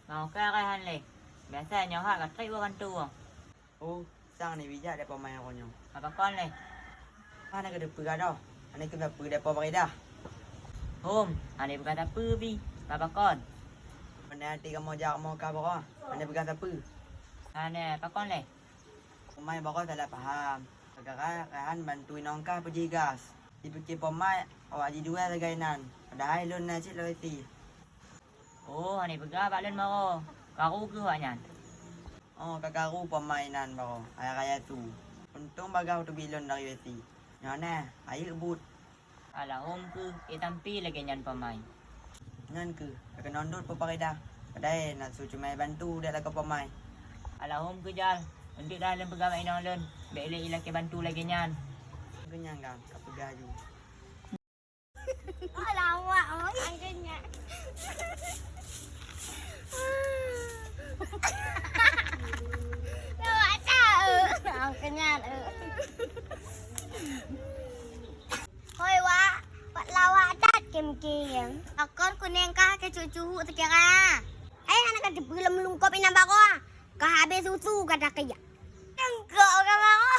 Mau karahan le. Biasanya hak kat trik bukan tu. Oh, sang ni bijak depa main konyo. Apa kon le? Mana ke depa dah? Ane ke depa depa pakai dah. Hom, ane berkata apa bi? Apa kon? Mana hati kamu jak mau ka bawah? Ane berkata apa? Ane apa kon le? Pemain bawah salah faham. Karahan bantuin nongkah pergi gas. Dipikir pemain awak di dua gainan. Padahal lon nasi loti. Oh, ane bergabak balon maro. Karu ke waknya? Oh, kakaru pemainan bawah. Ayah tu. Untung bagau tu bilon dari USC. Nyana, air but. Alah hom ke tampi lagi nyan pemain. Ngan ke? Kena nondot pa pakai dah. Padahal nak suruh cuma bantu dah lah ke pemain. Alah hom ke jal. Untuk dalam bergabak inang lon. Bek ilah ke bantu lagi nyan. Kenyang kan? Kapa gaju. Lawak angkanya. Lawak tahu. Angkanya. Hoi wak lawak tat kem-kem. Akor kuning kah ke cucu sekira. Anak kan belum lungkop inam bako. Kah habis susu kata kaya. Enggak orang mau.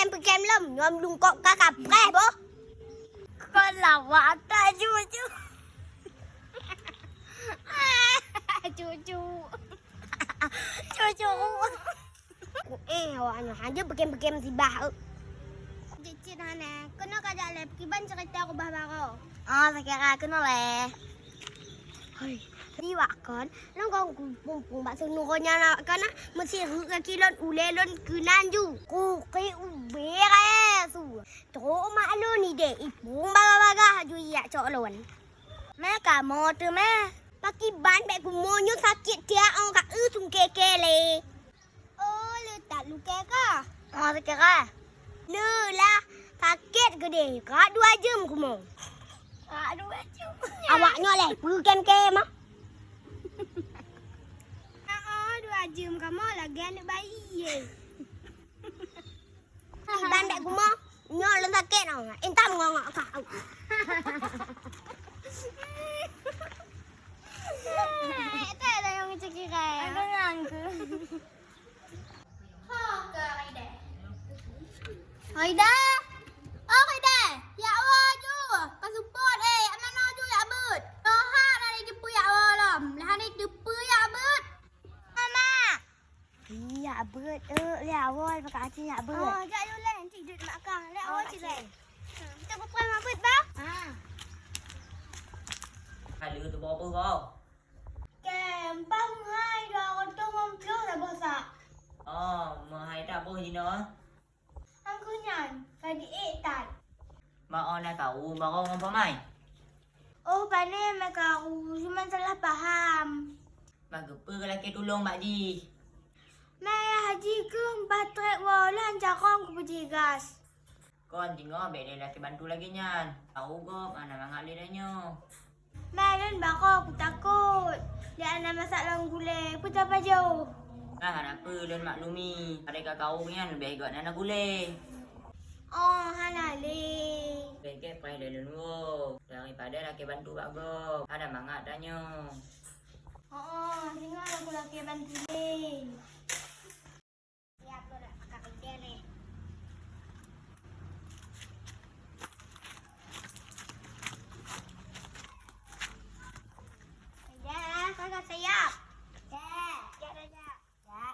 Pegang lem, nyom lungkop kakap preh boh. Con lawak tak cucu. Cucu. Cucu. Awaknya aja pegang si bah. Cicit hana, kena kajak lep kiban cerita aku bah baro. Oh, sekira kena leh. Hoi. Di wakon, long kong kumpung bakso nuronya nak kana mesti kaki lon ulelon kunanju. Ku ke ubere su. Tro maklo ni de ipung baga haju ya cok lon. Mereka mau tu me. Paki ban bek ku monyo sakit dia ang ka sung keke le. Oh, le tak luka ka? Oh, sekira. Le lah, sakit gede. Ka 2 jam ku mau. Ka 2 jam. Awaknya le, kem-kem ah. 2 jam kamu lagi anak bayi ye. Iban dek kuma nyol lan sakit no. Entam ngongok kau. Itu ada yang cekik kayak. Ada ngangku. Hoka Haida. Haida. Oh Haida. Ya Allah ju. Kasupot amano ju ya but. Toha dari depu ya Allah. Lah ni depu ya but. Iya, beut. Ya awal pakai aci ya beut. Oh, jak lu lain tidur mak kang. Le awal ci lain. Kita berpuan mak beut bah. Ha. Kali tu bawa apa kau? Kempang hai dah otong ngomong dah bosak. Oh, mahai tak boh jino. Aku nyan, kadi etan. Mau nak tahu baru ngom pemain. Oh, pane mereka aku cuma salah paham. Magepe laki tolong mak di. Maya haji ke baterai walan cakong ku pergi gas. Kon tinggal bek dia laki bantu lagi nyan. Tahu go mana mangali danyo. Malan bako aku takut. Dia ada masalah gule, aku tak jauh. Nah, kenapa lon maklumi? Mereka kau nyan lebih hebat nana gule. Oh, halali. Bege pai lelun wo. Daripada laki bantu bak go. Ada mangat danyo. Oh, tinggal aku lagi bantu deh. Ya, aku nak pakai dia ni. Ya, kakak siap. Ya, ya. Ya.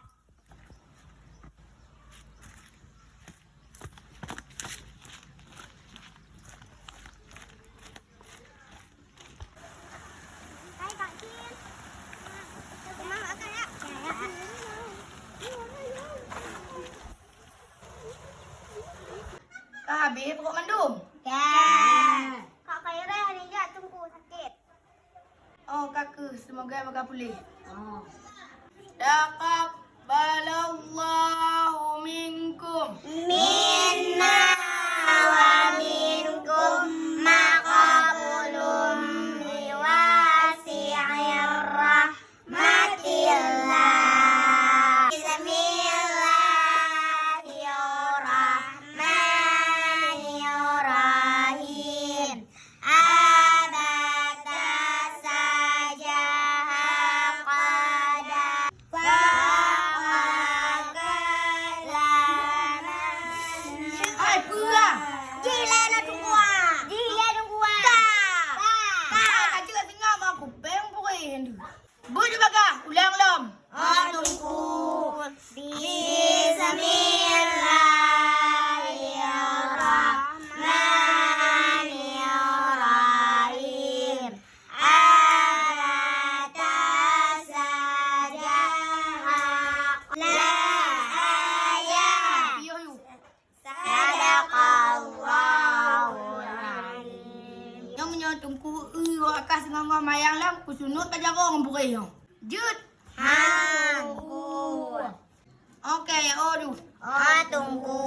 Hai Kak Cin. Mama makan ya. Kah habis pokok mandum. Ya. Kak Khairah hari ni tunggu sakit. Oh, kakak semoga bakal pulih. Oh. Taqabbalallahu minkum. Minna wa minkum maqabulum liwasi'ir rahmatillah. Bismillahirrahmanirrahim. tungku wa akas ngomong mayang lam kusunut aja ko ngembure yo. Jut. Hangku. Oke, oduh. Oh, tunggu.